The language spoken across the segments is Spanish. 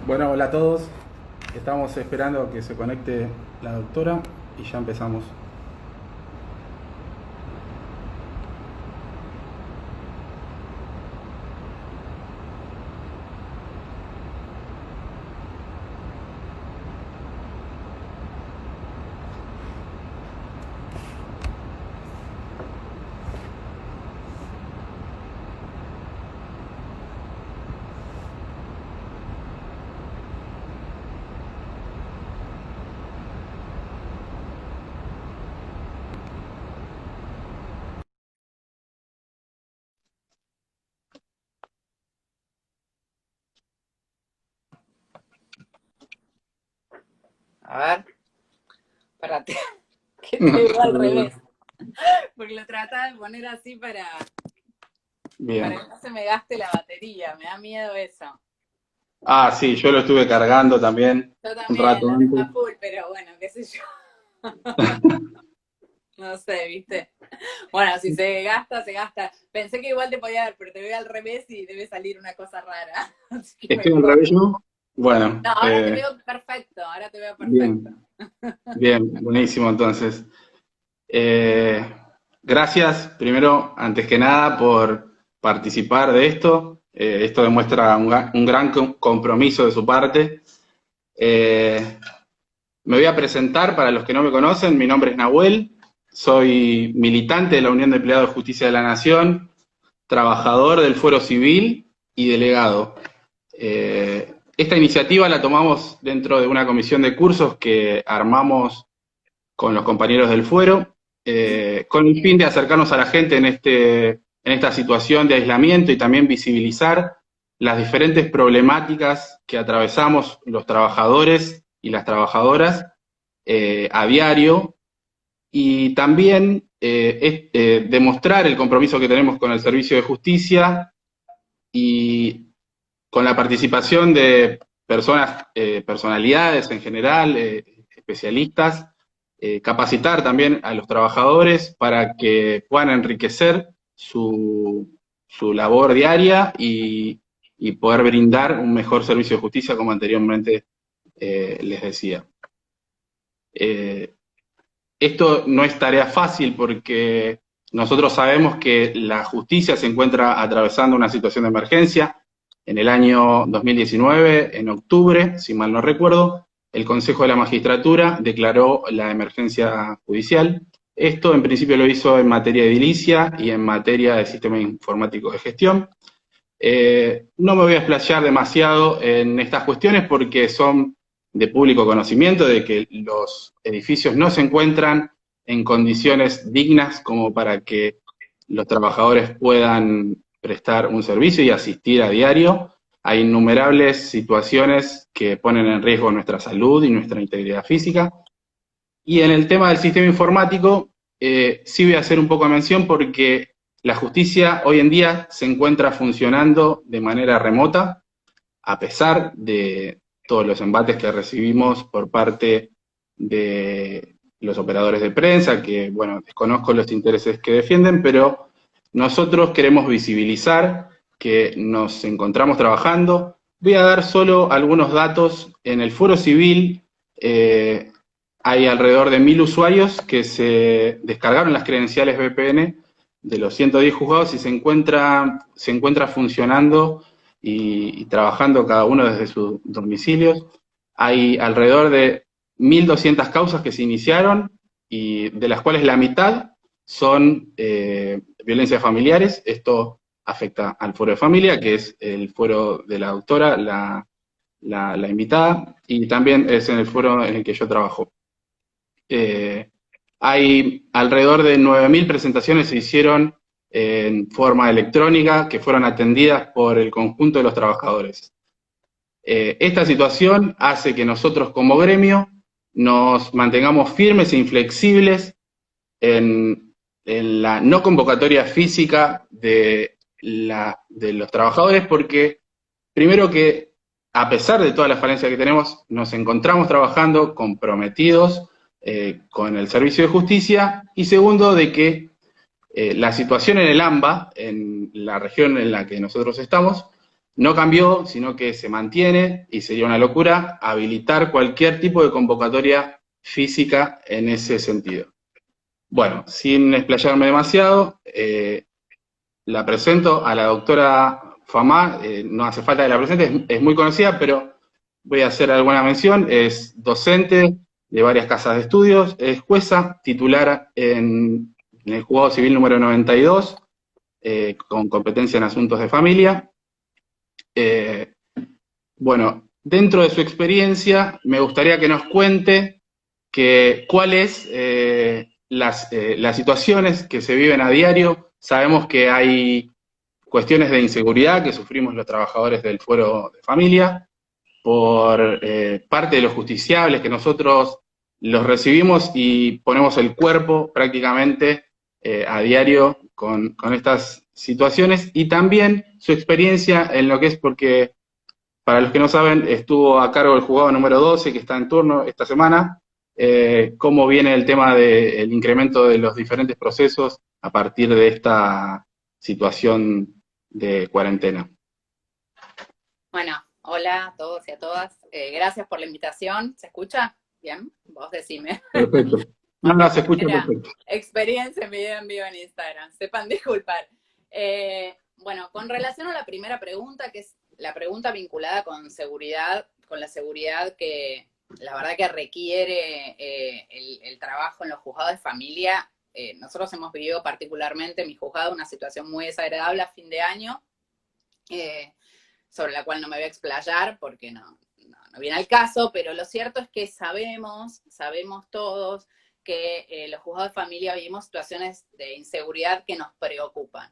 Bueno, hola a todos. Estamos esperando que se conecte la doctora y ya empezamos. A ver, espérate, que te veo al revés. Porque lo trataba de poner así para Bien. que no se me gaste la batería. Me da miedo eso. Ah, sí, yo lo estuve cargando también Yo un también rato lo tengo antes. a full, pero bueno, qué sé yo. No sé, ¿viste? Bueno, si se gasta, se gasta. Pensé que igual te podía ver, pero te veo al revés y debe salir una cosa rara. Así que ¿Estoy al mejor. revés yo? Bueno, No, ahora te veo perfecto, ahora te veo perfecto. bien, bien, buenísimo entonces. Eh, Gracias, primero, antes que nada, por participar de esto. Esto demuestra un gran compromiso de su parte. Eh, Me voy a presentar para los que no me conocen. Mi nombre es Nahuel, soy militante de la Unión de Empleados de Justicia de la Nación, trabajador del Fuero Civil y delegado. Esta iniciativa la tomamos dentro de una comisión de cursos que armamos con los compañeros del Fuero, con el fin de acercarnos a la gente en esta situación de aislamiento y también visibilizar las diferentes problemáticas que atravesamos los trabajadores y las trabajadoras a diario y también demostrar el compromiso que tenemos con el servicio de justicia y con la participación de personas, personalidades en general, especialistas, capacitar también a los trabajadores para que puedan enriquecer su labor diaria y poder brindar un mejor servicio de justicia como anteriormente les decía. Eh, Esto no es tarea fácil porque nosotros sabemos que la justicia se encuentra atravesando una situación de emergencia. En el año 2019, en octubre, si mal no recuerdo, el Consejo de la Magistratura declaró la emergencia judicial. Esto en principio lo hizo en materia de edilicia y en materia de sistema informático de gestión. No me voy a explayar demasiado en estas cuestiones porque son de público conocimiento de que los edificios no se encuentran en condiciones dignas como para que los trabajadores puedan prestar un servicio y asistir a diario. Hay innumerables situaciones que ponen en riesgo nuestra salud y nuestra integridad física. Y en el tema del sistema informático, sí voy a hacer un poco de mención porque la justicia hoy en día se encuentra funcionando de manera remota, a pesar de todos los embates que recibimos por parte de los operadores de prensa, que, bueno, desconozco los intereses que defienden, pero nosotros queremos visibilizar que nos encontramos trabajando. Voy a dar solo algunos datos. En el Foro Civil hay alrededor de 1000 usuarios que se descargaron las credenciales VPN de los 110 juzgados y se encuentra funcionando y trabajando cada uno desde sus domicilios. Hay alrededor de 1200 causas que se iniciaron y de las cuales la mitad son violencias familiares. Esto afecta al fuero de familia, que es el fuero de la doctora, la invitada, y también es en el fuero en el que yo trabajo. Eh, Hay alrededor de 9000 presentaciones que se hicieron en forma electrónica que fueron atendidas por el conjunto de los trabajadores. Esta situación hace que nosotros como gremio nos mantengamos firmes e inflexibles en la no convocatoria física de los trabajadores porque primero que a pesar de todas las falencias que tenemos, nos encontramos trabajando comprometidos con el servicio de justicia y segundo de que la situación en el AMBA, en la región en la que nosotros estamos, no cambió, sino que se mantiene, y sería una locura habilitar cualquier tipo de convocatoria física en ese sentido. Bueno, sin explayarme demasiado, la presento a la doctora Famá, no hace falta que la presente, es muy conocida, pero voy a hacer alguna mención. Es docente de varias casas de estudios, es jueza titular en el Juzgado Civil número 92, con competencia en asuntos de familia. Bueno, dentro de su experiencia, me gustaría que nos cuente cuáles las situaciones que se viven a diario. Sabemos que hay cuestiones de inseguridad que sufrimos los trabajadores del fuero de familia por parte de los justiciables, que nosotros los recibimos y ponemos el cuerpo prácticamente a diario con estas situaciones, y también su experiencia en lo que es, porque para los que no saben, estuvo a cargo del juzgado número 12, que está en turno esta semana. ¿Cómo viene el tema del incremento de los diferentes procesos a partir de esta situación de cuarentena? Bueno, hola a todos y a todas. Gracias por la invitación. ¿Se escucha? Bien, vos decime. Perfecto. No, Porque no, es se mi escucha primera perfecto. experiencia en video en vivo en Instagram. Sepan disculpar. Bueno, con relación a la primera pregunta, que es la pregunta vinculada con seguridad, con la seguridad que la verdad que requiere el trabajo en los juzgados de familia. Nosotros hemos vivido particularmente en mi juzgado una situación muy desagradable a fin de año, sobre la cual no me voy a explayar porque no viene al caso, pero lo cierto es que sabemos todos que los juzgados de familia vivimos situaciones de inseguridad que nos preocupan.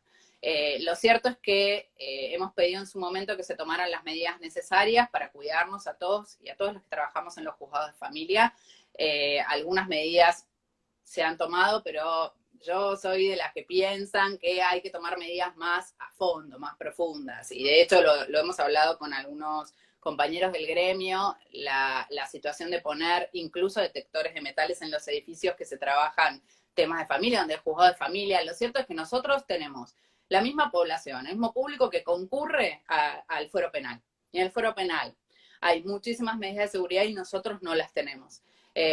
Lo cierto es que hemos pedido en su momento que se tomaran las medidas necesarias para cuidarnos a todos y a todos los que trabajamos en los juzgados de familia. Algunas medidas se han tomado, pero yo soy de las que piensan que hay que tomar medidas más a fondo, más profundas. Y de hecho lo hemos hablado con algunos compañeros del gremio, la situación de poner incluso detectores de metales en los edificios que se trabajan temas de familia, donde el juzgado de familia. Lo cierto es que nosotros tenemos la misma población, el mismo público que concurre al fuero penal. Y en el fuero penal hay muchísimas medidas de seguridad y nosotros no las tenemos.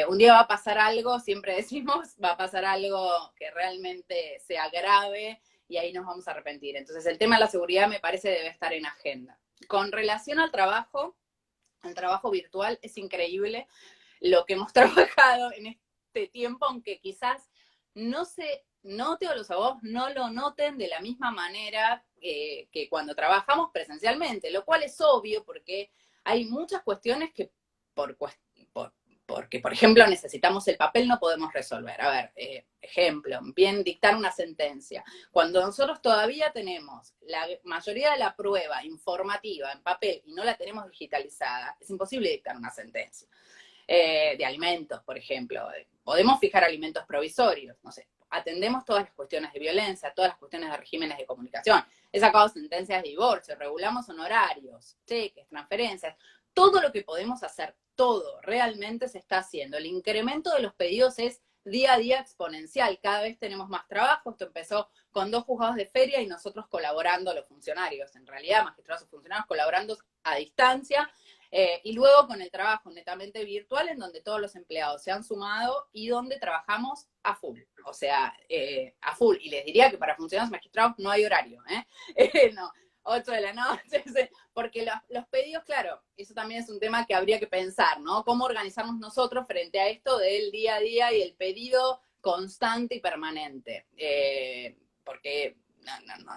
Un día va a pasar algo, siempre decimos, va a pasar algo que realmente sea grave y ahí nos vamos a arrepentir. Entonces el tema de la seguridad me parece debe estar en agenda. Con relación al trabajo virtual, es increíble lo que hemos trabajado en este tiempo, aunque quizás no se note o los abogados no lo noten de la misma manera que cuando trabajamos presencialmente, lo cual es obvio porque hay muchas cuestiones que porque, por ejemplo, necesitamos el papel, no podemos resolver. A ver, ejemplo, bien dictar una sentencia. Cuando nosotros todavía tenemos la mayoría de la prueba informativa en papel y no la tenemos digitalizada, es imposible dictar una sentencia. De alimentos, por ejemplo. Podemos fijar alimentos provisorios, no sé. Atendemos todas las cuestiones de violencia, todas las cuestiones de regímenes de comunicación. He sacado sentencias de divorcio, regulamos honorarios, cheques, transferencias. Todo lo que podemos hacer, todo realmente se está haciendo. El incremento de los pedidos es día a día exponencial. Cada vez tenemos más trabajo. Esto empezó con 2 juzgados de feria y nosotros colaborando, los funcionarios, en realidad, magistrados y funcionarios colaborando a distancia. Y luego con el trabajo netamente virtual, en donde todos los empleados se han sumado y donde trabajamos a full. O sea, a full. Y les diría que para funcionarios magistrados no hay horario, no, 8 de la noche, porque los pedidos, claro, eso también es un tema que habría que pensar, ¿no? Cómo organizarnos nosotros frente a esto del día a día y el pedido constante y permanente. Porque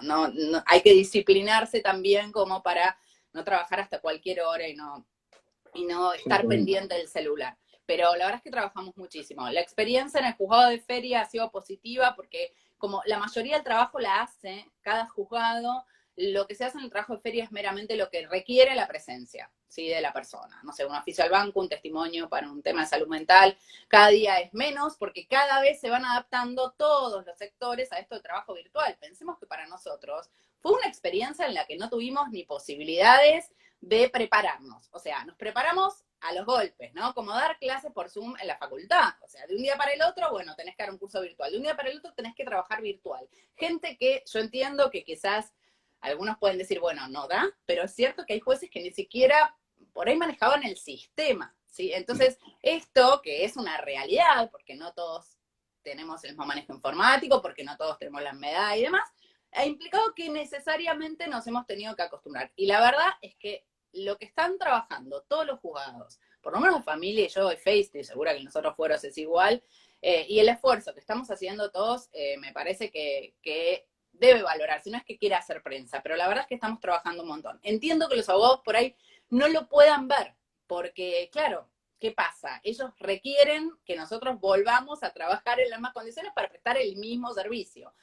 no, hay que disciplinarse también como para no trabajar hasta cualquier hora y no estar pendiente del celular. Pero la verdad es que trabajamos muchísimo. La experiencia en el juzgado de feria ha sido positiva porque como la mayoría del trabajo la hace cada juzgado, lo que se hace en el trabajo de feria es meramente lo que requiere la presencia, ¿sí? De la persona. No sé, un oficio al banco, un testimonio para un tema de salud mental. Cada día es menos porque cada vez se van adaptando todos los sectores a esto del trabajo virtual. Pensemos que para nosotros fue una experiencia en la que no tuvimos ni posibilidades de prepararnos. O sea, nos preparamos a los golpes, ¿no? Como dar clases por Zoom en la facultad. O sea, de un día para el otro, bueno, tenés que dar un curso virtual. De un día para el otro tenés que trabajar virtual. Gente que yo entiendo que quizás algunos pueden decir, bueno, no da, pero es cierto que hay jueces que ni siquiera por ahí manejaban el sistema, ¿sí? Entonces, esto que es una realidad, porque no todos tenemos el mismo manejo informático, porque no todos tenemos las medallas y demás, ha implicado que necesariamente nos hemos tenido que acostumbrar. Y la verdad es que lo que están trabajando todos los juzgados, por lo menos de familia, y yo doy fe, estoy segura que nosotros fueros es igual, y el esfuerzo que estamos haciendo todos, me parece que debe valorar, si no es que quiera hacer prensa, pero la verdad es que estamos trabajando un montón. Entiendo que los abogados por ahí no lo puedan ver, porque claro, ¿qué pasa? Ellos requieren que nosotros volvamos a trabajar en las mismas condiciones para prestar el mismo servicio.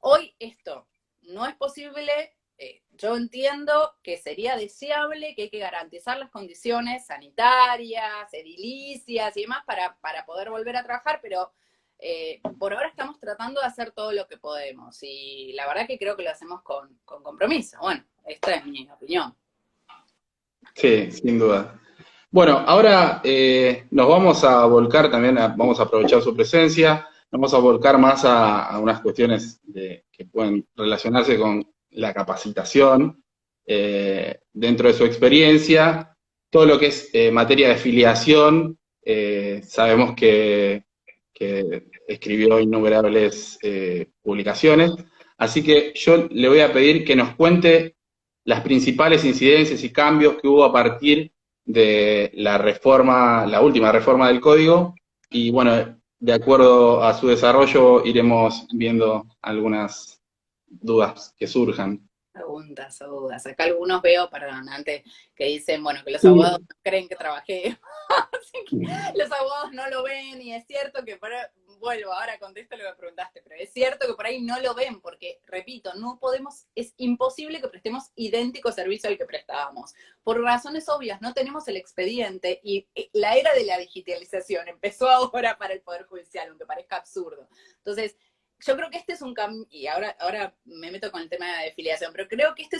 Hoy esto no es posible. Yo entiendo que sería deseable, que hay que garantizar las condiciones sanitarias, edilicias y demás para poder volver a trabajar, pero por ahora estamos tratando de hacer todo lo que podemos y la verdad que creo que lo hacemos con compromiso. Bueno, esta es mi opinión. Sí, sin duda. Bueno, ahora nos vamos a volcar también, vamos a aprovechar su presencia, nos vamos a volcar más a unas cuestiones que pueden relacionarse con la capacitación dentro de su experiencia, todo lo que es materia de filiación, sabemos que escribió innumerables publicaciones, así que yo le voy a pedir que nos cuente las principales incidencias y cambios que hubo a partir de la reforma, la última reforma del código, y bueno, de acuerdo a su desarrollo iremos viendo algunas dudas que surjan. Preguntas o dudas. Acá algunos veo, perdón, antes, que dicen, bueno, que los abogados Sí. no creen que trabajé. Así que los abogados no lo ven y es cierto que, vuelvo, ahora contesto lo que preguntaste, pero es cierto que por ahí no lo ven porque, repito, no podemos, es imposible que prestemos idéntico servicio al que prestábamos. Por razones obvias, no tenemos el expediente y la era de la digitalización empezó ahora para el Poder Judicial, aunque parezca absurdo. Entonces, yo creo que este es un cambio, y ahora me meto con el tema de filiación, pero creo que este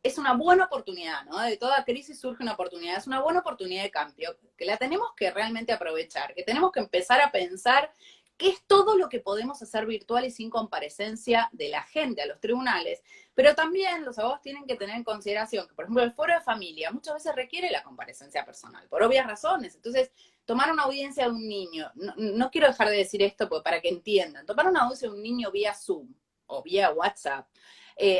es una buena oportunidad, ¿no? De toda crisis surge una oportunidad, es una buena oportunidad de cambio, que la tenemos que realmente aprovechar, que tenemos que empezar a pensar qué es todo lo que podemos hacer virtual y sin comparecencia de la gente a los tribunales, pero también los abogados tienen que tener en consideración que, por ejemplo, el foro de familia muchas veces requiere la comparecencia personal, por obvias razones, entonces tomar una audiencia de un niño, no quiero dejar de decir esto para que entiendan, tomar una audiencia de un niño vía Zoom o vía WhatsApp,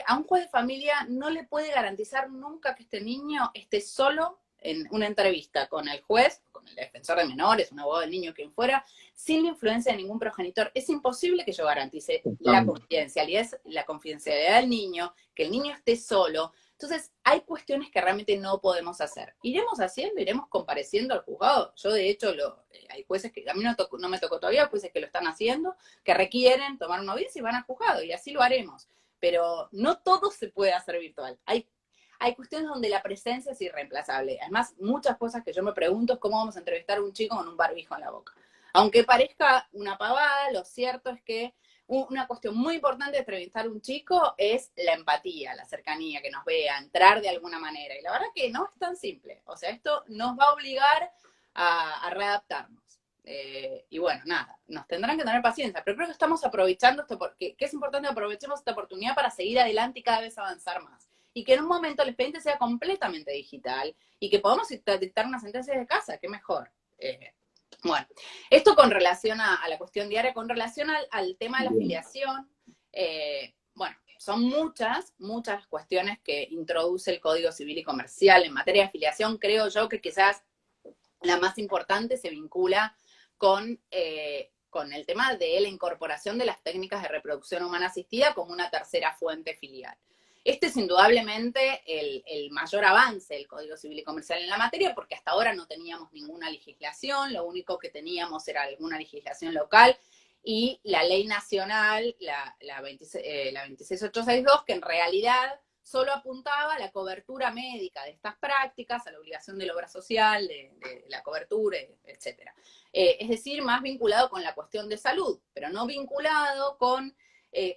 a un juez de familia no le puede garantizar nunca que este niño esté solo en una entrevista con el juez, con el defensor de menores, un abogado del niño, quien fuera, sin la influencia de ningún progenitor. Es imposible que yo garantice la confidencialidad del niño, que el niño esté solo. Entonces, hay cuestiones que realmente no podemos hacer. Iremos haciendo, iremos compareciendo al juzgado. Yo, de hecho, hay jueces que, a mí no me tocó todavía, jueces que lo están haciendo, que requieren tomar una audiencia y van al juzgado, y así lo haremos. Pero no todo se puede hacer virtual. Hay cuestiones donde la presencia es irreemplazable. Además, muchas cosas que yo me pregunto es cómo vamos a entrevistar a un chico con un barbijo en la boca. Aunque parezca una pavada, lo cierto es que una cuestión muy importante de entrevistar a un chico es la empatía, la cercanía, que nos vea, entrar de alguna manera. Y la verdad que no es tan simple. O sea, esto nos va a obligar a readaptarnos. Y bueno, nada, nos tendrán que tener paciencia, pero creo que estamos aprovechando esto porque que es importante que aprovechemos esta oportunidad para seguir adelante y cada vez avanzar más. Y que en un momento el expediente sea completamente digital y que podamos dictar una sentencia de casa, qué mejor. Bueno, esto con relación a la cuestión diaria, con relación al tema de la afiliación, bueno, son muchas cuestiones que introduce el Código Civil y Comercial en materia de afiliación. Creo yo que quizás la más importante se vincula con el tema de la incorporación de las técnicas de reproducción humana asistida como una tercera fuente filial. Este es indudablemente el mayor avance del Código Civil y Comercial en la materia, porque hasta ahora no teníamos ninguna legislación, lo único que teníamos era alguna legislación local y la ley nacional, la 26862, que en realidad solo apuntaba a la cobertura médica de estas prácticas, a la obligación de la obra social, de la cobertura, etc. Es decir, más vinculado con la cuestión de salud, pero no vinculado con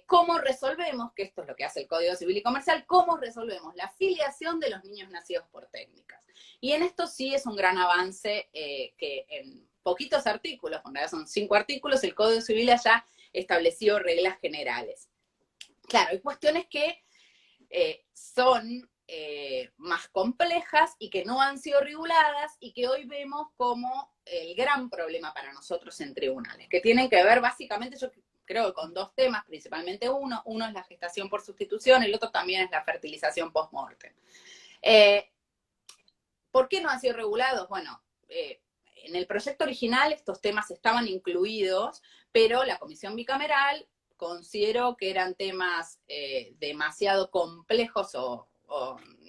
cómo resolvemos, que esto es lo que hace el Código Civil y Comercial, cómo resolvemos la filiación de los niños nacidos por técnicas. Y en esto sí es un gran avance que en poquitos artículos, en realidad son 5 artículos, el Código Civil ya estableció reglas generales. Claro, hay cuestiones que son más complejas y que no han sido reguladas y que hoy vemos como el gran problema para nosotros en tribunales, que tienen que ver básicamente, yo creo que con dos temas, principalmente uno es la gestación por sustitución, el otro también es la fertilización post-mortem. ¿Por qué no han sido regulados? Bueno, en el proyecto original estos temas estaban incluidos, pero la comisión bicameral consideró que eran temas demasiado complejos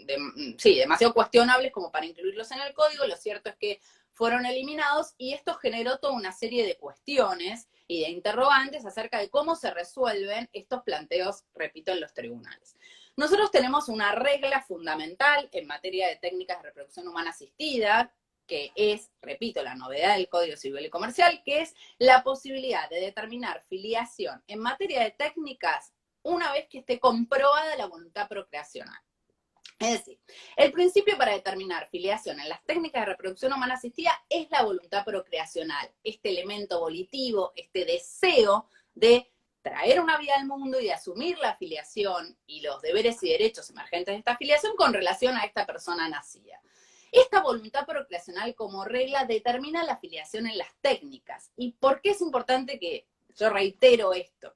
demasiado cuestionables como para incluirlos en el código. Lo cierto es que fueron eliminados y esto generó toda una serie de cuestiones y de interrogantes acerca de cómo se resuelven estos planteos, repito, en los tribunales. Nosotros tenemos una regla fundamental en materia de técnicas de reproducción humana asistida, que es, repito, la novedad del Código Civil y Comercial, que es la posibilidad de determinar filiación en materia de técnicas una vez que esté comprobada la voluntad procreacional. Es decir, el principio para determinar filiación en las técnicas de reproducción humana asistida es la voluntad procreacional, este elemento volitivo, este deseo de traer una vida al mundo y de asumir la filiación y los deberes y derechos emergentes de esta filiación con relación a esta persona nacida. Esta voluntad procreacional como regla determina la filiación en las técnicas. ¿Y por qué es importante que yo reitero esto?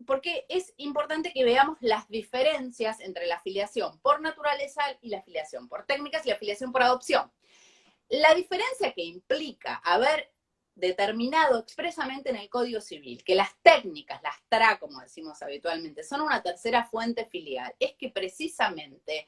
Porque es importante que veamos las diferencias entre la filiación por naturaleza y la filiación por técnicas y la filiación por adopción. La diferencia que implica haber determinado expresamente en el Código Civil que las técnicas, las TRA, como decimos habitualmente, son una tercera fuente filial, es que precisamente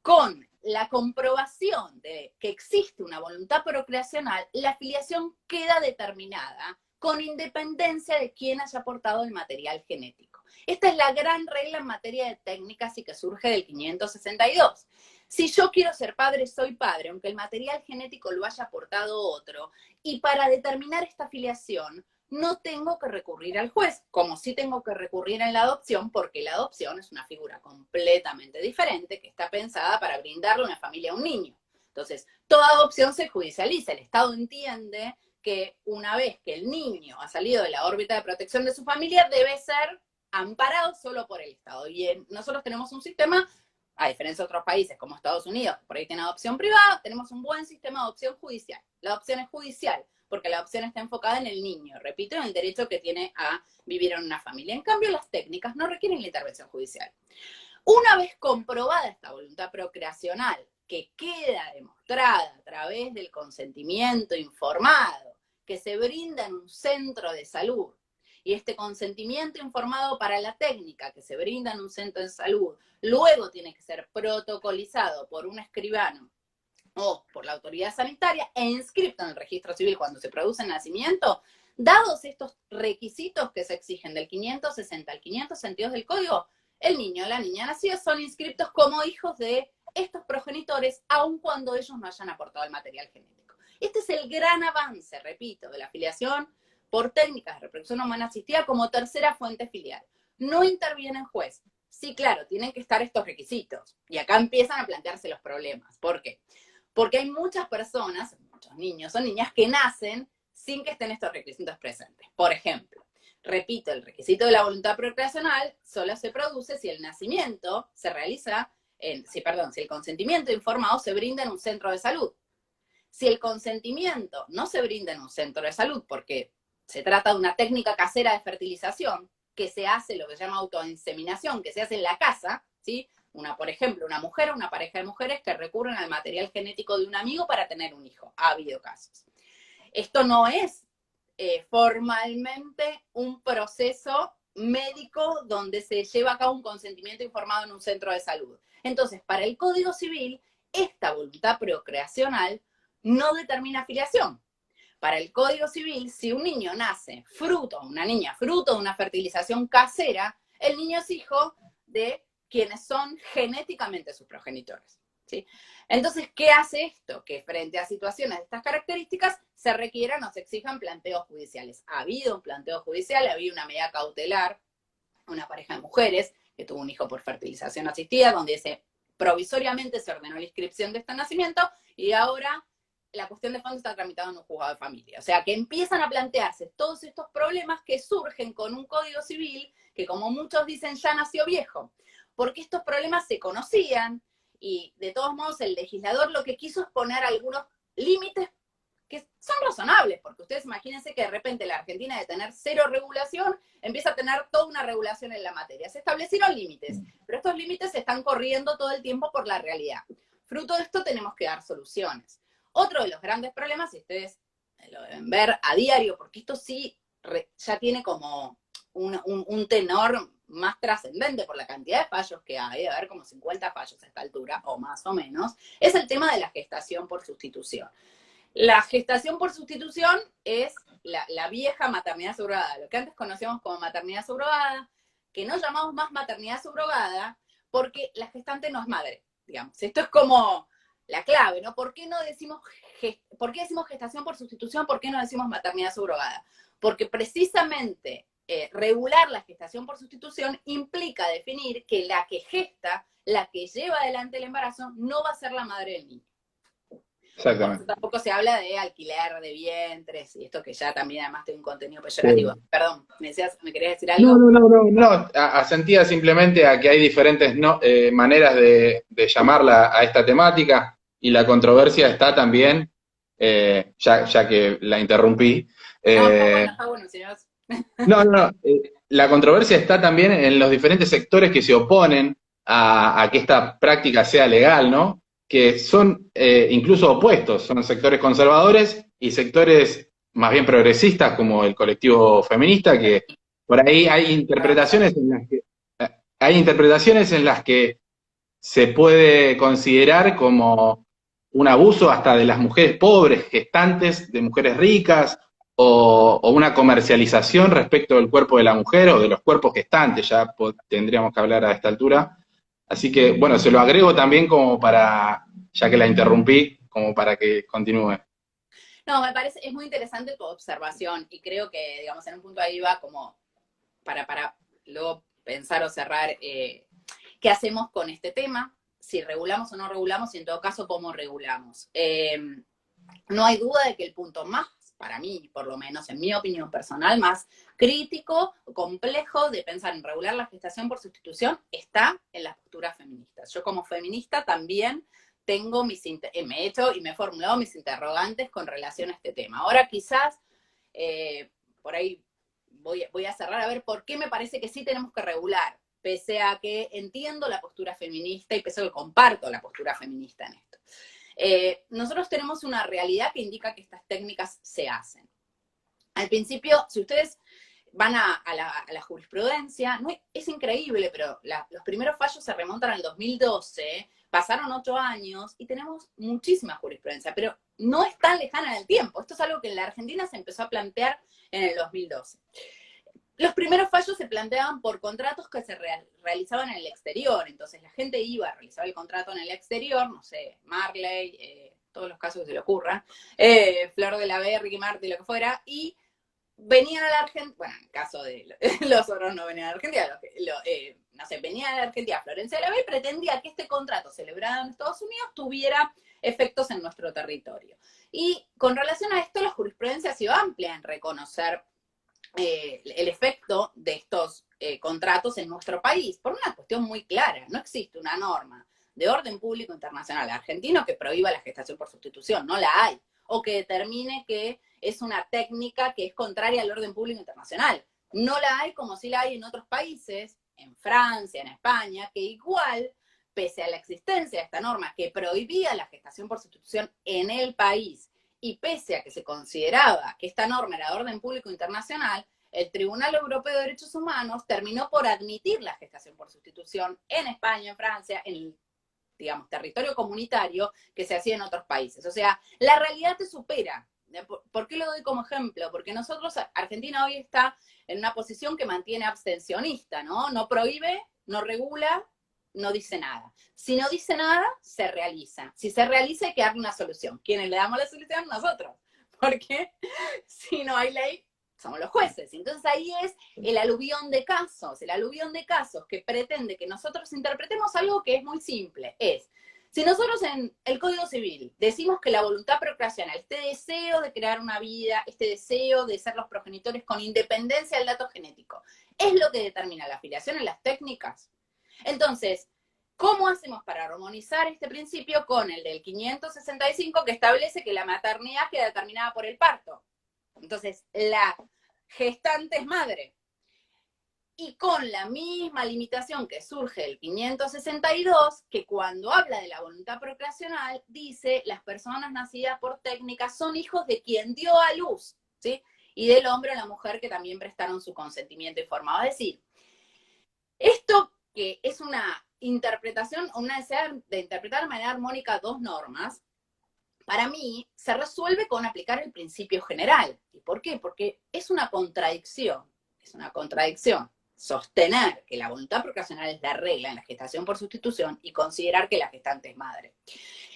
con la comprobación de que existe una voluntad procreacional, la filiación queda determinada con independencia de quién haya aportado el material genético. Esta es la gran regla en materia de técnicas y que surge del 562. Si yo quiero ser padre, soy padre, aunque el material genético lo haya aportado otro, y para determinar esta filiación no tengo que recurrir al juez, como sí tengo que recurrir en la adopción, porque la adopción es una figura completamente diferente que está pensada para brindarle una familia a un niño. Entonces, toda adopción se judicializa. El Estado entiende que una vez que el niño ha salido de la órbita de protección de su familia, debe ser amparado solo por el Estado. Y nosotros tenemos un sistema, a diferencia de otros países como Estados Unidos, que por ahí tiene adopción privada, tenemos un buen sistema de adopción judicial. La adopción es judicial, porque la adopción está enfocada en el niño, repito, en el derecho que tiene a vivir en una familia. En cambio, las técnicas no requieren la intervención judicial. Una vez comprobada esta voluntad procreacional, que queda demostrada a través del consentimiento informado, que se brinda en un centro de salud, y este consentimiento informado para la técnica que se brinda en un centro de salud, luego tiene que ser protocolizado por un escribano o por la autoridad sanitaria e inscrito en el registro civil cuando se produce el nacimiento, dados estos requisitos que se exigen del 560 al 562 del Código, el niño o la niña nacida son inscriptos como hijos de estos progenitores, aun cuando ellos no hayan aportado el material genético. Este es el gran avance, repito, de la filiación por técnicas de reproducción humana asistida como tercera fuente filial. No interviene el juez. Sí, claro, tienen que estar estos requisitos. Y acá empiezan a plantearse los problemas. ¿Por qué? Porque hay muchas personas, muchos niños o niñas que nacen sin que estén estos requisitos presentes. Por ejemplo, repito, el requisito de la voluntad procreacional solo se produce si el nacimiento se realiza, si el consentimiento informado se brinda en un centro de salud. Si el consentimiento no se brinda en un centro de salud porque se trata de una técnica casera de fertilización, que se hace lo que se llama autoinseminación, que se hace en la casa, ¿sí? Por ejemplo, una mujer o una pareja de mujeres que recurren al material genético de un amigo para tener un hijo. Ha habido casos. Esto no es formalmente un proceso médico donde se lleva a cabo un consentimiento informado en un centro de salud. Entonces, para el Código Civil, esta voluntad procreacional no determina filiación. Para el Código Civil, si un niño nace una niña fruto de una fertilización casera, el niño es hijo de quienes son genéticamente sus progenitores, ¿sí? Entonces, ¿qué hace esto? Que frente a situaciones de estas características se requieran o se exijan planteos judiciales. Ha habido un planteo judicial, ha habido una medida cautelar, una pareja de mujeres que tuvo un hijo por fertilización asistida, donde provisoriamente se ordenó la inscripción de este nacimiento, y ahora la cuestión de fondo está tramitada en un juzgado de familia. O sea, que empiezan a plantearse todos estos problemas que surgen con un Código Civil que, como muchos dicen, ya nació viejo. porque estos problemas se conocían y de todos modos el legislador lo que quiso es poner algunos límites que son razonables, porque ustedes imagínense que de repente la Argentina de tener cero regulación empieza a tener toda una regulación en la materia. Se establecieron límites, pero estos límites se están corriendo todo el tiempo por la realidad. Fruto de esto tenemos que dar soluciones. Otro de los grandes problemas, y ustedes lo deben ver a diario, porque esto sí ya tiene como un tenor más trascendente por la cantidad de fallos que hay, a ver, como 50 fallos a esta altura, o más o menos, es el tema de la gestación por sustitución. La gestación por sustitución es la vieja maternidad subrogada, lo que antes conocíamos como maternidad subrogada, que no llamamos más maternidad subrogada porque la gestante no es madre, digamos. Esto es como la clave, ¿no? ¿Por qué decimos gestación por sustitución? ¿Por qué no decimos maternidad subrogada? Porque precisamente regular la gestación por sustitución implica definir que la que gesta, la que lleva adelante el embarazo, no va a ser la madre del niño. Exactamente. Tampoco se habla de alquiler de vientres y esto que ya también además tiene un contenido peyorativo. Sí. Perdón, ¿me querías decir algo? No. Asentía simplemente a que hay diferentes maneras de llamarla a esta temática y la controversia está también, ya que la interrumpí. Está bueno, señor. La controversia está también en los diferentes sectores que se oponen a que esta práctica sea legal, ¿no? Que son incluso opuestos, son sectores conservadores y sectores más bien progresistas como el colectivo feminista, que por ahí hay interpretaciones en las que se puede considerar como un abuso hasta de las mujeres pobres, gestantes, de mujeres ricas, o una comercialización respecto del cuerpo de la mujer o de los cuerpos gestantes, ya tendríamos que hablar a esta altura. Así que, bueno, se lo agrego también como para, ya que la interrumpí, como para que continúe. No, me parece, es muy interesante tu observación y creo que, digamos, en un punto ahí va como para luego pensar o cerrar qué hacemos con este tema, si regulamos o no regulamos y en todo caso cómo regulamos. No hay duda de que el punto más, para mí, por lo menos en mi opinión personal, más crítico, complejo de pensar en regular la gestación por sustitución está en las posturas feministas. Yo como feminista también tengo me he hecho y me he formulado mis interrogantes con relación a este tema. Ahora quizás, por ahí voy a cerrar a ver por qué me parece que sí tenemos que regular, pese a que entiendo la postura feminista y pese a que comparto la postura feminista en esto. Nosotros tenemos una realidad que indica que estas técnicas se hacen. Al principio, si ustedes van a la jurisprudencia, es increíble, pero los primeros fallos se remontan al 2012, pasaron 8 años y tenemos muchísima jurisprudencia, pero no es tan lejana en el tiempo. Esto es algo que en la Argentina se empezó a plantear en el 2012. Los primeros fallos se planteaban por contratos que se realizaban en el exterior, entonces la gente iba a realizar el contrato en el exterior, no sé, Marley, todos los casos que se le ocurran, Flor de la B, Ricky Martin, lo que fuera, y venían a la Argentina, bueno, en el caso de los otros no venían a la Argentina, no sé, venían a la Argentina Florencia de la B y pretendía que este contrato celebrado en Estados Unidos tuviera efectos en nuestro territorio. Y con relación a esto, la jurisprudencia ha sido amplia en reconocer el efecto de estos contratos en nuestro país, por una cuestión muy clara. No existe una norma de orden público internacional argentino que prohíba la gestación por sustitución, no la hay, o que determine que es una técnica que es contraria al orden público internacional. No la hay como sí la hay en otros países, en Francia, en España, que igual, pese a la existencia de esta norma que prohibía la gestación por sustitución en el país, y pese a que se consideraba que esta norma era de orden público internacional, el Tribunal Europeo de Derechos Humanos terminó por admitir la gestación por sustitución en España, en Francia, en el, digamos, territorio comunitario que se hacía en otros países. O sea, la realidad te supera. ¿Por qué lo doy como ejemplo? Porque nosotros, Argentina hoy está en una posición que mantiene abstencionista, ¿no? No prohíbe, no regula, no dice nada. Si no dice nada, se realiza. Si se realiza, hay que darle una solución. ¿Quiénes le damos la solución? Nosotros. Porque si no hay ley, somos los jueces. Entonces ahí es el aluvión de casos que pretende que nosotros interpretemos algo que es muy simple. Si nosotros en el Código Civil decimos que la voluntad procreacional, este deseo de crear una vida, este deseo de ser los progenitores con independencia del dato genético, es lo que determina la afiliación en las técnicas, Entonces, ¿cómo hacemos para armonizar este principio con el del 565 que establece que la maternidad queda determinada por el parto? Entonces, la gestante es madre. Y con la misma limitación que surge del 562, que cuando habla de la voluntad procreacional, dice, las personas nacidas por técnica son hijos de quien dio a luz, ¿sí? Y del hombre o la mujer que también prestaron su consentimiento informado. Es decir, esto que es una interpretación, una necesidad de interpretar de manera armónica dos normas, para mí se resuelve con aplicar el principio general. ¿Y por qué? Porque es una contradicción sostener que la voluntad procreacional es la regla en la gestación por sustitución y considerar que la gestante es madre.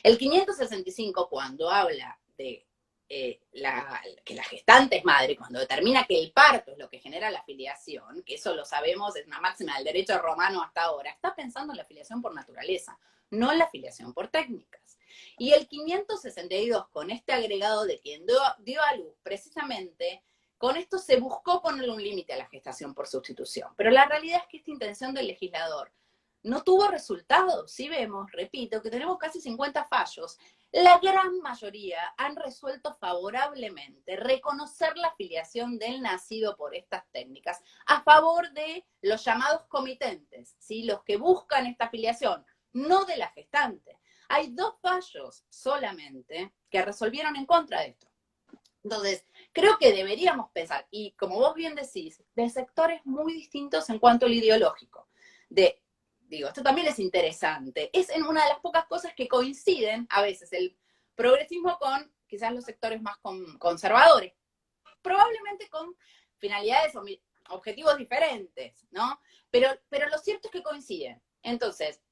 El 565, cuando habla de que la gestante es madre, cuando determina que el parto es lo que genera la filiación, que eso lo sabemos, es una máxima del derecho romano hasta ahora, está pensando en la filiación por naturaleza, no en la filiación por técnicas. Y el 562, con este agregado de quien dio a luz, precisamente, con esto se buscó ponerle un límite a la gestación por sustitución. Pero la realidad es que esta intención del legislador no tuvo resultados. Si vemos, repito, que tenemos casi 50 fallos, la gran mayoría han resuelto favorablemente reconocer la filiación del nacido por estas técnicas a favor de los llamados comitentes, ¿sí? Los que buscan esta filiación, no de la gestante. Hay 2 fallos solamente que resolvieron en contra de esto. Entonces, creo que deberíamos pensar, y como vos bien decís, de sectores muy distintos en cuanto al ideológico. Esto también es interesante. Es en una de las pocas cosas que coinciden a veces el progresismo con quizás los sectores más conservadores. Probablemente con finalidades o objetivos diferentes, ¿no? Pero lo cierto es que coinciden. Entonces,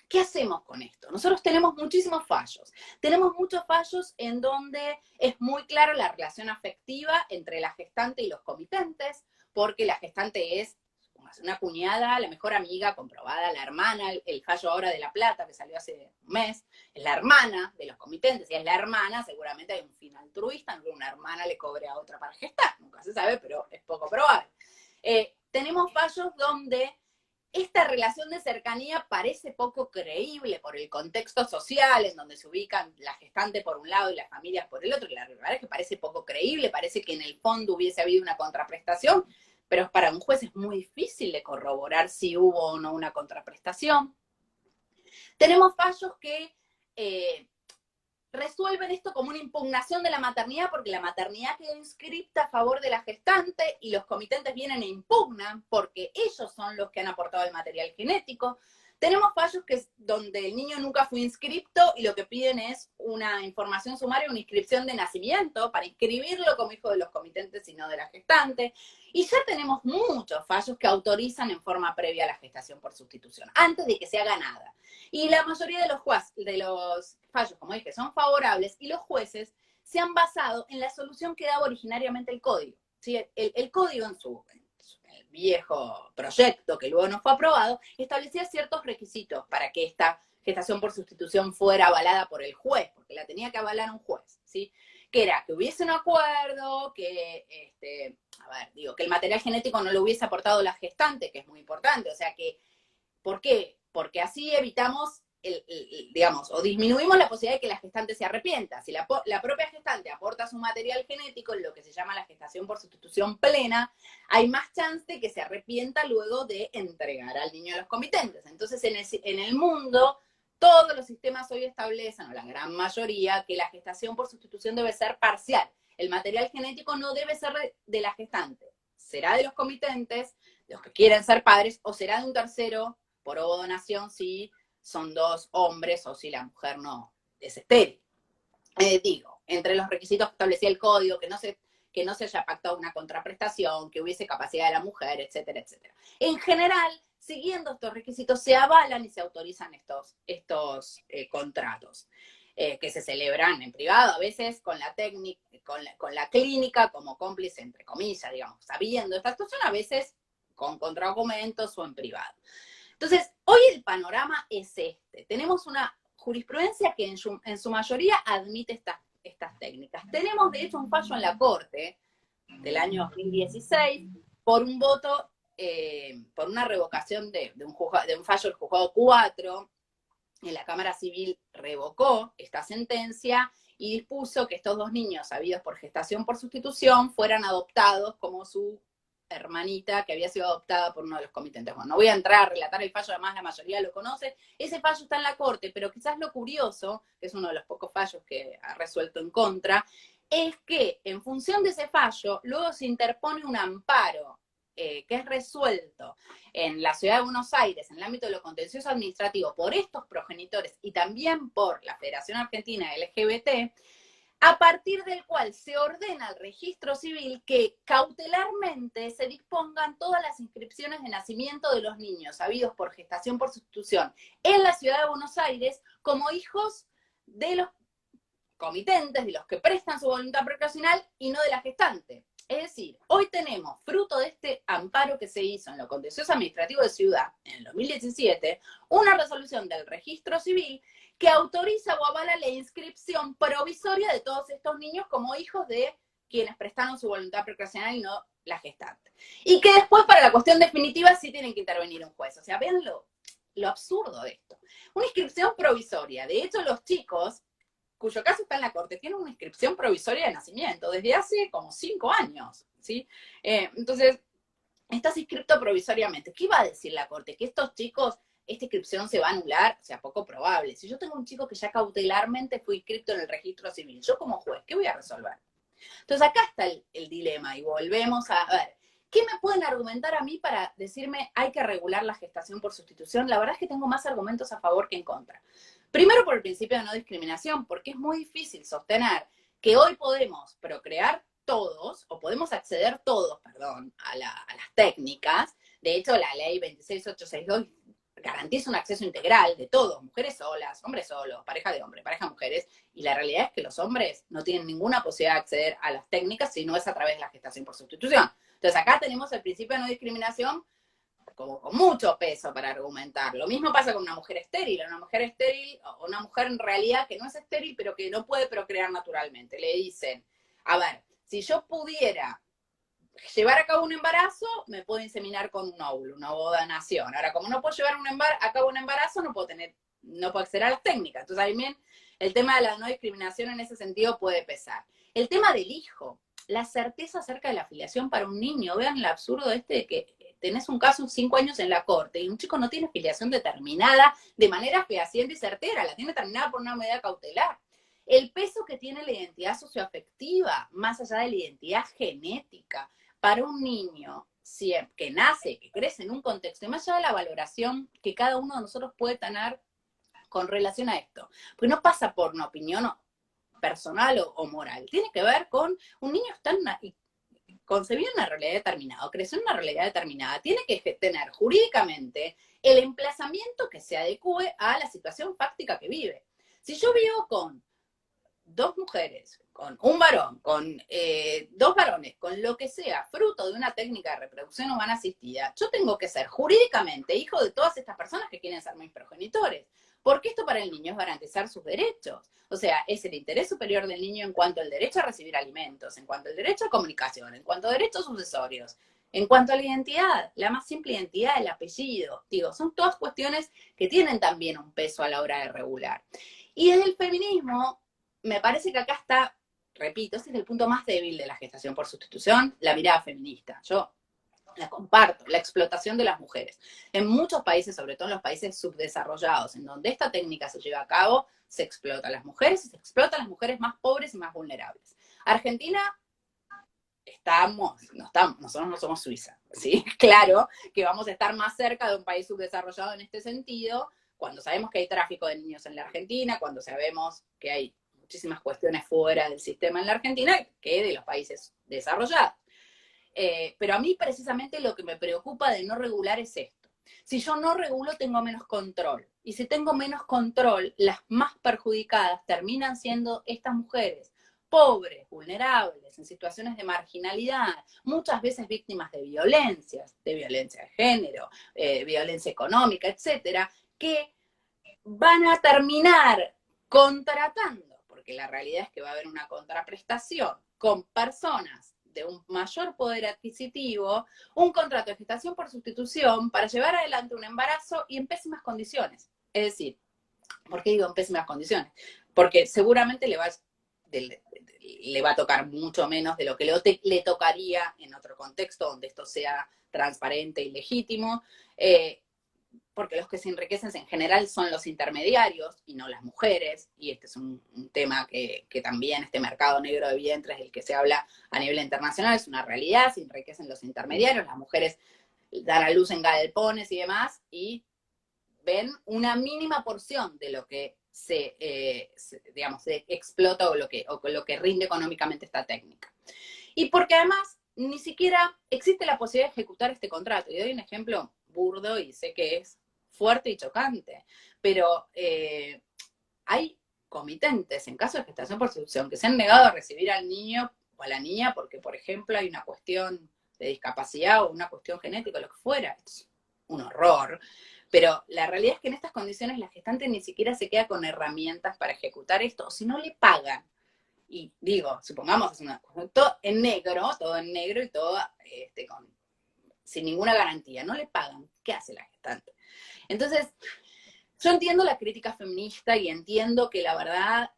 ¿qué hacemos con esto? Nosotros tenemos muchísimos fallos. Tenemos muchos fallos en donde es muy clara la relación afectiva entre la gestante y los comitentes, porque la gestante es una cuñada, la mejor amiga comprobada, la hermana, el fallo ahora de La Plata que salió hace un mes, es la hermana de los comitentes, y es la hermana, seguramente hay un fin altruista, no que una hermana le cobre a otra para gestar, nunca se sabe, pero es poco probable. Tenemos fallos donde esta relación de cercanía parece poco creíble por el contexto social en donde se ubican la gestante por un lado y las familias por el otro, y la verdad es que parece poco creíble, parece que en el fondo hubiese habido una contraprestación, pero para un juez es muy difícil de corroborar si hubo o no una contraprestación. Tenemos fallos que resuelven esto como una impugnación de la maternidad, porque la maternidad quedó inscripta a favor de la gestante y los comitentes vienen e impugnan porque ellos son los que han aportado el material genético. Tenemos fallos donde el niño nunca fue inscripto y lo que piden es una información sumaria, una inscripción de nacimiento para inscribirlo como hijo de los comitentes y no de la gestante. Y ya tenemos muchos fallos que autorizan en forma previa la gestación por sustitución, antes de que se haga nada. Y la mayoría de los fallos, como dije, son favorables y los jueces se han basado en la solución que daba originariamente el código. ¿Sí? El código en el viejo proyecto que luego no fue aprobado, establecía ciertos requisitos para que esta gestación por sustitución fuera avalada por el juez, porque la tenía que avalar un juez, ¿sí? Que era que hubiese un acuerdo, que el material genético no lo hubiese aportado la gestante, que es muy importante, o sea que, ¿por qué? Porque así evitamos o disminuimos la posibilidad de que la gestante se arrepienta. Si la propia gestante aporta su material genético, en lo que se llama la gestación por sustitución plena, hay más chance de que se arrepienta luego de entregar al niño a los comitentes. Entonces, en el mundo, todos los sistemas hoy establecen, o la gran mayoría, que la gestación por sustitución debe ser parcial. El material genético no debe ser de la gestante. Será de los comitentes, de los que quieren ser padres, o será de un tercero, por donación, si son 2 hombres o si la mujer no es estéril. Entre los requisitos que establecía el código, que no se haya pactado una contraprestación, que hubiese capacidad de la mujer, etcétera, etcétera. En general, siguiendo estos requisitos, se avalan y se autorizan estos contratos, que se celebran en privado, a veces con la clínica como cómplice, entre comillas, digamos, sabiendo esta situación, a veces con contraargumentos o en privado. Entonces, hoy el panorama es este. Tenemos una jurisprudencia que en su mayoría admite estas técnicas. Tenemos, de hecho, un fallo en la Corte del año 2016 por un voto por una revocación de un fallo del juzgado 4, en la Cámara Civil revocó esta sentencia y dispuso que estos 2 niños, habidos por gestación por sustitución, fueran adoptados como su hermanita que había sido adoptada por uno de los comitentes. Bueno, no voy a entrar a relatar el fallo, además la mayoría lo conoce. Ese fallo está en la Corte, pero quizás lo curioso, que es uno de los pocos fallos que ha resuelto en contra, es que en función de ese fallo, luego se interpone un amparo que es resuelto en la Ciudad de Buenos Aires, en el ámbito de lo contencioso administrativo, por estos progenitores y también por la Federación Argentina LGBT, a partir del cual se ordena al registro civil que cautelarmente se dispongan todas las inscripciones de nacimiento de los niños habidos por gestación por sustitución en la Ciudad de Buenos Aires como hijos de los comitentes, de los que prestan su voluntad procreacional y no de la gestante. Es decir, hoy tenemos, fruto de este amparo que se hizo en lo contencioso administrativo de Ciudad, en el 2017, una resolución del registro civil que autoriza o avala la inscripción provisoria de todos estos niños como hijos de quienes prestaron su voluntad procreacional y no la gestante. Y que después, para la cuestión definitiva, sí tienen que intervenir un juez. O sea, vean lo absurdo de esto. Una inscripción provisoria. De hecho, los chicos, cuyo caso está en la Corte, tienen una inscripción provisoria de nacimiento desde hace como 5 años, ¿sí? Entonces, estás inscripto provisoriamente. ¿Qué iba a decir la Corte? Que estos chicos, esta inscripción se va a anular, o sea, poco probable. Si yo tengo un chico que ya cautelarmente fue inscrito en el registro civil, yo como juez, ¿qué voy a resolver? Entonces, acá está el dilema, y volvemos a ver, ¿qué me pueden argumentar a mí para decirme hay que regular la gestación por sustitución? La verdad es que tengo más argumentos a favor que en contra. Primero por el principio de no discriminación, porque es muy difícil sostener que hoy podemos procrear todos, o podemos acceder todos, perdón, a las técnicas. De hecho, la ley 26862 garantiza un acceso integral de todos, mujeres solas, hombres solos, pareja de hombres, pareja de mujeres, y la realidad es que los hombres no tienen ninguna posibilidad de acceder a las técnicas si no es a través de la gestación por sustitución. Entonces acá tenemos el principio de no discriminación como con mucho peso para argumentar. Lo mismo pasa con una mujer estéril, o una mujer en realidad que no es estéril, pero que no puede procrear naturalmente. Le dicen, a ver, si yo pudiera llevar a cabo un embarazo, me puedo inseminar con un óvulo, una ovodonación. Ahora, como no puedo llevar a cabo un embarazo, no puedo acceder a las técnicas. Entonces, también el tema de la no discriminación en ese sentido puede pesar. El tema del hijo, la certeza acerca de la filiación para un niño. Vean el absurdo de que tenés un caso 5 años en la corte y un chico no tiene filiación determinada de manera fehaciente y certera, la tiene determinada por una medida cautelar. El peso que tiene la identidad socioafectiva, más allá de la identidad genética, para un niño que nace, que crece en un contexto, y más allá de la valoración que cada uno de nosotros puede tener con relación a esto, porque no pasa por una opinión personal o moral, tiene que ver con un niño está concebido en una realidad determinada, o creció en una realidad determinada, tiene que tener jurídicamente el emplazamiento que se adecue a la situación fáctica que vive. Si yo vivo con 2 mujeres, con un varón, con 2 varones, con lo que sea, fruto de una técnica de reproducción humana asistida, yo tengo que ser jurídicamente hijo de todas estas personas que quieren ser mis progenitores. Porque esto para el niño es garantizar sus derechos. O sea, es el interés superior del niño en cuanto al derecho a recibir alimentos, en cuanto al derecho a comunicación, en cuanto a derechos sucesorios, en cuanto a la identidad, la más simple identidad, el apellido. Digo, son todas cuestiones que tienen también un peso a la hora de regular. Y desde el feminismo, me parece que acá está, repito, ese es el punto más débil de la gestación por sustitución, la mirada feminista. Yo la comparto, la explotación de las mujeres. En muchos países, sobre todo en los países subdesarrollados, en donde esta técnica se lleva a cabo, se explota a las mujeres y se explota a las mujeres más pobres y más vulnerables. Argentina, nosotros no somos Suiza, ¿sí? Claro que vamos a estar más cerca de un país subdesarrollado en este sentido, cuando sabemos que hay tráfico de niños en la Argentina, cuando sabemos que hay muchísimas cuestiones fuera del sistema en la Argentina que de los países desarrollados. Pero a mí precisamente lo que me preocupa de no regular es esto. Si yo no regulo, tengo menos control. Y si tengo menos control, las más perjudicadas terminan siendo estas mujeres pobres, vulnerables, en situaciones de marginalidad, muchas veces víctimas de violencia de género, violencia económica, etcétera, que van a terminar contratando, porque la realidad es que va a haber una contraprestación con personas de un mayor poder adquisitivo un contrato de gestación por sustitución para llevar adelante un embarazo y en pésimas condiciones. Es decir, ¿por qué digo en pésimas condiciones? Porque seguramente le va a tocar mucho menos de lo que le tocaría en otro contexto donde esto sea transparente y legítimo, porque los que se enriquecen en general son los intermediarios y no las mujeres, y este es un tema que también este mercado negro de vientres del que se habla a nivel internacional es una realidad, se enriquecen los intermediarios, las mujeres dan a luz en galpones y demás, y ven una mínima porción de lo que se explota o lo que rinde económicamente esta técnica. Y porque además ni siquiera existe la posibilidad de ejecutar este contrato. Y doy un ejemplo burdo y sé que es fuerte y chocante, pero hay comitentes en caso de gestación por sustitución que se han negado a recibir al niño o a la niña porque, por ejemplo, hay una cuestión de discapacidad o una cuestión genética o lo que fuera. Es un horror. Pero la realidad es que en estas condiciones la gestante ni siquiera se queda con herramientas para ejecutar esto, o si no le pagan. Y digo, supongamos, es todo en negro y todo sin ninguna garantía. No le pagan. ¿Qué hace la gestante? Entonces, yo entiendo la crítica feminista y entiendo que la verdad,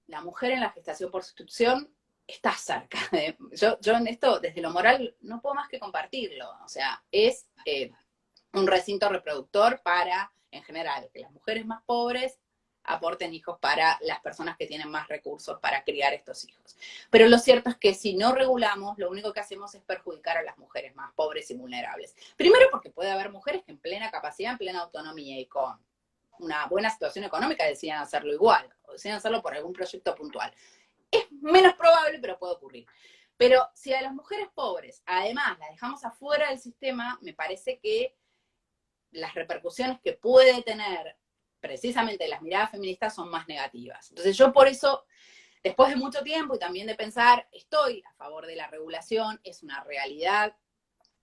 la mujer en la gestación por sustitución está cerca. Yo en esto, desde lo moral, no puedo más que compartirlo. O sea, es un recinto reproductor para, en general, que las mujeres más pobres aporten hijos para las personas que tienen más recursos para criar estos hijos. Pero lo cierto es que si no regulamos, lo único que hacemos es perjudicar a las mujeres más pobres y vulnerables. Primero porque puede haber mujeres que en plena capacidad, en plena autonomía y con una buena situación económica deciden hacerlo igual, o deciden hacerlo por algún proyecto puntual. Es menos probable, pero puede ocurrir. Pero si a las mujeres pobres, además, las dejamos afuera del sistema, me parece que las repercusiones que puede tener precisamente las miradas feministas son más negativas. Entonces yo por eso, después de mucho tiempo y también de pensar, estoy a favor de la regulación, es una realidad,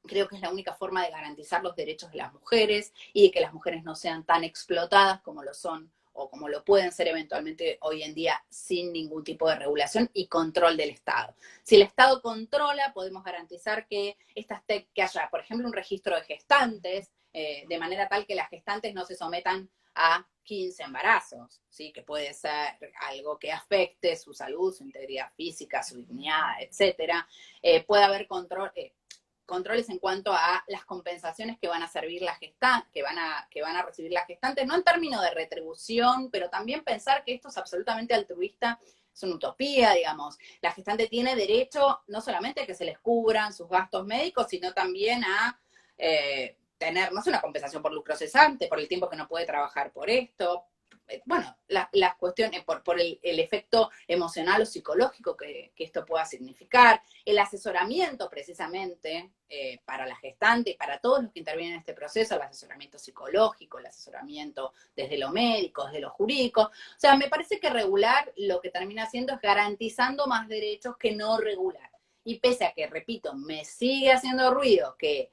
creo que es la única forma de garantizar los derechos de las mujeres y de que las mujeres no sean tan explotadas como lo son o como lo pueden ser eventualmente hoy en día sin ningún tipo de regulación y control del Estado. Si el Estado controla, podemos garantizar que que haya, por ejemplo, un registro de gestantes, de manera tal que las gestantes no se sometan a 15 embarazos, ¿sí? Que puede ser algo que afecte su salud, su integridad física, su dignidad, etcétera. Puede haber controles en cuanto a las compensaciones que van a servir que van a recibir las gestantes, no en términos de retribución, pero también pensar que esto es absolutamente altruista, es una utopía, digamos. La gestante tiene derecho no solamente a que se les cubran sus gastos médicos, sino también a tener, no sé, una compensación por lucro cesante, por el tiempo que no puede trabajar por esto. Bueno, las cuestiones, por el efecto emocional o psicológico que esto pueda significar, el asesoramiento precisamente para la gestante y para todos los que intervienen en este proceso, el asesoramiento psicológico, el asesoramiento desde lo médico, desde lo jurídico. O sea, me parece que regular lo que termina haciendo es garantizando más derechos que no regular. Y pese a que, repito, me sigue haciendo ruido que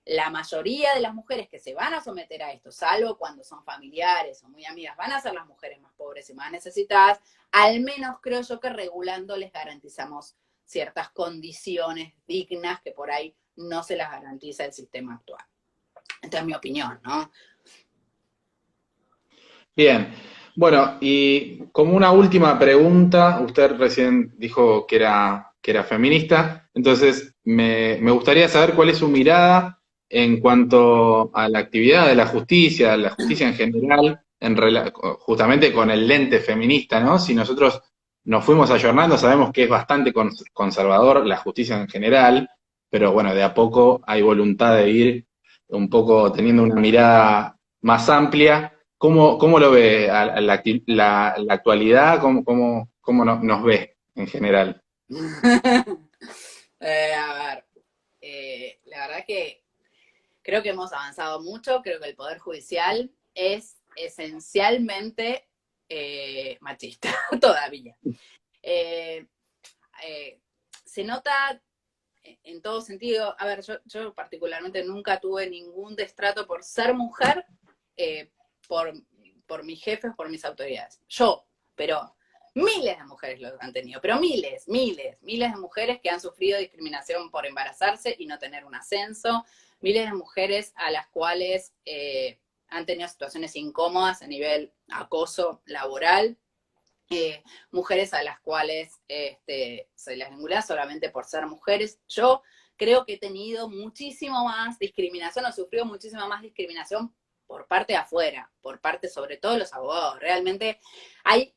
la mayoría de las mujeres que se van a someter a esto, salvo cuando son familiares o muy amigas, van a ser las mujeres más pobres y más necesitadas, al menos creo yo que regulando les garantizamos ciertas condiciones dignas que por ahí no se las garantiza el sistema actual. Esta es mi opinión, ¿no? Bien. Bueno, y como una última pregunta, usted recién dijo que era feminista, entonces me gustaría saber cuál es su mirada en cuanto a la actividad de la justicia en general, justamente con el lente feminista, ¿no? Si nosotros nos fuimos ayornando, sabemos que es bastante conservador la justicia en general, pero bueno, de a poco hay voluntad de ir un poco teniendo una mirada más amplia. ¿Cómo lo ve la actualidad? ¿Cómo nos ve en general? A ver, la verdad que creo que hemos avanzado mucho, creo que el Poder Judicial es esencialmente machista todavía. Se nota en todo sentido. A ver, yo particularmente nunca tuve ningún destrato por ser mujer por mis jefes, por mis autoridades. Pero Miles de mujeres lo han tenido, pero miles de mujeres que han sufrido discriminación por embarazarse y no tener un ascenso, miles de mujeres a las cuales han tenido situaciones incómodas a nivel acoso laboral, mujeres a las cuales se las ninguna solamente por ser mujeres. Yo creo que he tenido muchísimo más discriminación, o sufrido muchísima más discriminación por parte de afuera, por parte sobre todo de los abogados. Realmente hay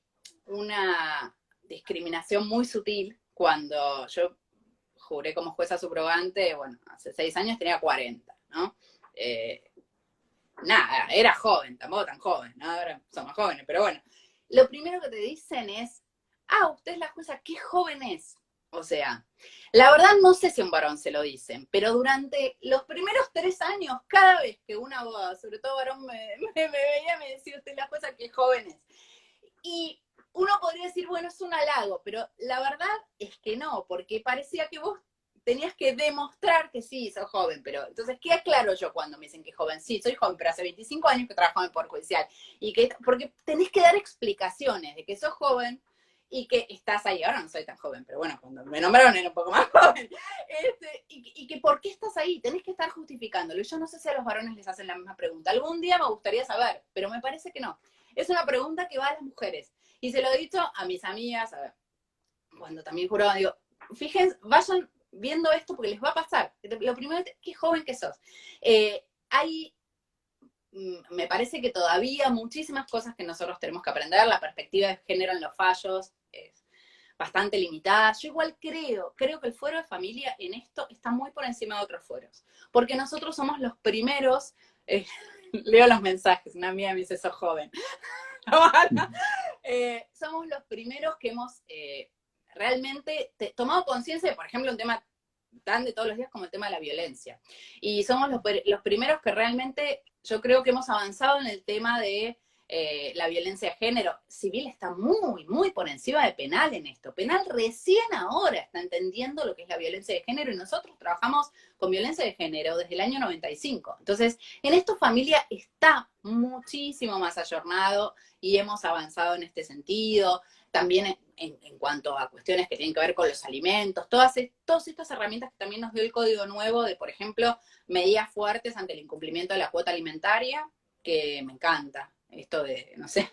una discriminación muy sutil. Cuando yo juré como jueza subrogante, bueno, hace 6 años tenía 40, ¿no? Nada, era joven, tampoco tan joven, ¿no? Ahora somos jóvenes, pero bueno. Lo primero que te dicen es, usted es la jueza, qué joven es. O sea, la verdad no sé si a un varón se lo dicen, pero durante los primeros 3 años, cada vez que un abogado, sobre todo varón, me veía, me decía, usted es la jueza, qué joven es. Y uno podría decir, bueno, es un halago, pero la verdad es que no, porque parecía que vos tenías que demostrar que sí, sos joven, pero entonces, ¿qué aclaro yo cuando me dicen que joven? Sí, soy joven, pero hace 25 años que trabajo en el Poder Judicial, porque tenés que dar explicaciones de que sos joven y que estás ahí. Ahora no soy tan joven, pero bueno, cuando me nombraron era un poco más joven. Y que ¿por qué estás ahí? Tenés que estar justificándolo. Y yo no sé si a los varones les hacen la misma pregunta. Algún día me gustaría saber, pero me parece que no. Es una pregunta que va a las mujeres. Y se lo he dicho a mis amigas, a ver, cuando también juraba, digo, fíjense, vayan viendo esto porque les va a pasar. Lo primero es, qué joven que sos. Me parece que todavía muchísimas cosas que nosotros tenemos que aprender. La perspectiva de género en los fallos es bastante limitada. Yo igual creo que el fuero de familia en esto está muy por encima de otros fueros, porque nosotros somos los primeros, leo los mensajes, una amiga me dice, sos joven. Somos los primeros que hemos realmente tomado conciencia de, por ejemplo, un tema tan de todos los días como el tema de la violencia. Y somos los primeros que realmente, yo creo que hemos avanzado en el tema de la violencia de género. Civil está muy, muy por encima de penal en esto. Penal recién ahora está entendiendo lo que es la violencia de género, y nosotros trabajamos con violencia de género desde el año 95. Entonces, en esto familia está muchísimo más ayornado y hemos avanzado en este sentido. También en cuanto a cuestiones que tienen que ver con los alimentos, todas estas herramientas que también nos dio el Código Nuevo de, por ejemplo, medidas fuertes ante el incumplimiento de la cuota alimentaria, que me encanta. Esto de, no sé,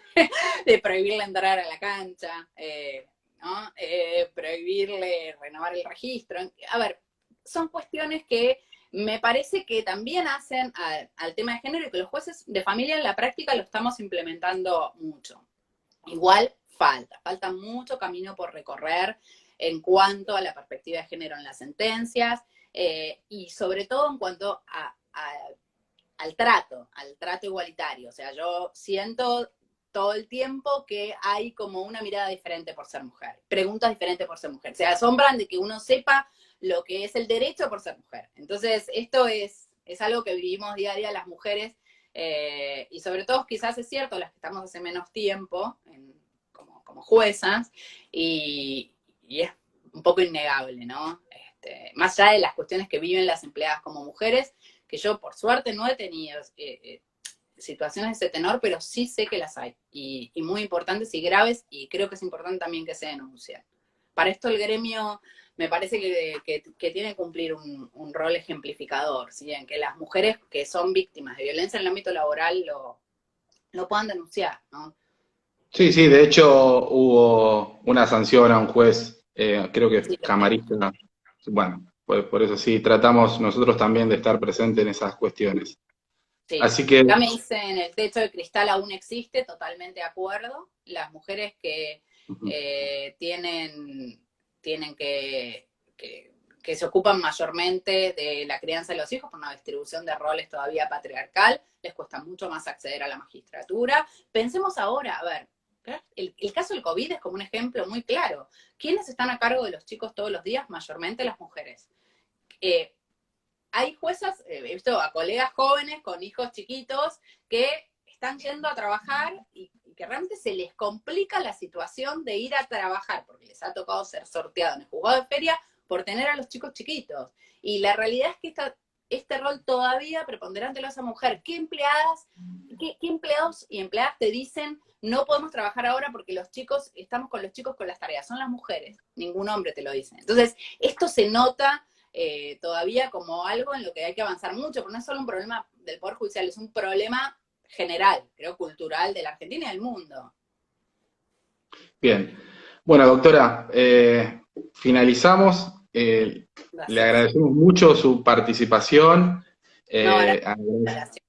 de prohibirle entrar a la cancha, ¿no? Prohibirle renovar el registro. A ver, son cuestiones que me parece que también hacen al tema de género, y que los jueces de familia en la práctica lo estamos implementando mucho. Igual falta mucho camino por recorrer en cuanto a la perspectiva de género en las sentencias, y sobre todo en cuanto al trato igualitario. O sea, yo siento todo el tiempo que hay como una mirada diferente por ser mujer, preguntas diferentes por ser mujer. Se asombran de que uno sepa lo que es el derecho por ser mujer. Entonces, esto es algo que vivimos día a día las mujeres, y sobre todo quizás es cierto, las que estamos hace menos tiempo como juezas, y es un poco innegable, ¿no? Más allá de las cuestiones que viven las empleadas como mujeres, que yo por suerte no he tenido situaciones de ese tenor, pero sí sé que las hay, y muy importantes y graves, y creo que es importante también que se denuncien. Para esto el gremio me parece que tiene que cumplir un rol ejemplificador, ¿sí? En que las mujeres que son víctimas de violencia en el ámbito laboral lo puedan denunciar, ¿no? Sí, sí, de hecho hubo una sanción a un juez, creo que Sí, camarista. Bueno, por eso sí, tratamos nosotros también de estar presentes en esas cuestiones. sí. Así que, Acá me dicen, el techo de cristal aún existe, totalmente de acuerdo. Las mujeres que tienen que se ocupan mayormente de la crianza de los hijos por una distribución de roles todavía patriarcal, les cuesta mucho más acceder a la magistratura. Pensemos ahora, a ver, el caso del COVID es como un ejemplo muy claro. ¿Quiénes están a cargo de los chicos todos los días? Mayormente las mujeres. Hay juezas, he visto a colegas jóvenes con hijos chiquitos que están yendo a trabajar y que realmente se les complica la situación de ir a trabajar, porque les ha tocado ser sorteado en el juzgado de feria por tener a los chicos chiquitos. Y la realidad es que este rol todavía preponderante lo hace mujer. ¿Qué empleadas, qué empleados y empleadas te dicen no podemos trabajar ahora porque los chicos, estamos con los chicos con las tareas? Son las mujeres, ningún hombre te lo dice. Entonces, esto se nota todavía como algo en lo que hay que avanzar mucho, porque no es solo un problema del Poder Judicial, es un problema general, creo, cultural de la Argentina y del mundo. Bien. Bueno, doctora, finalizamos. Le Gracias. agradecemos mucho su participación. No,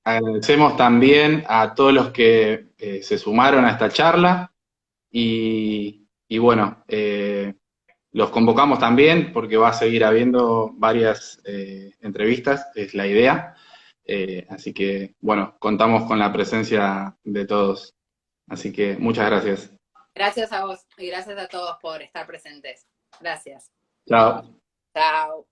Agradecemos gracias. también a todos los que se sumaron a esta charla y bueno, los convocamos también porque va a seguir habiendo varias entrevistas, es la idea. Así que, bueno, contamos con la presencia de todos. Así que muchas gracias. Gracias a vos y gracias a todos por estar presentes. Gracias. Chao. Chao.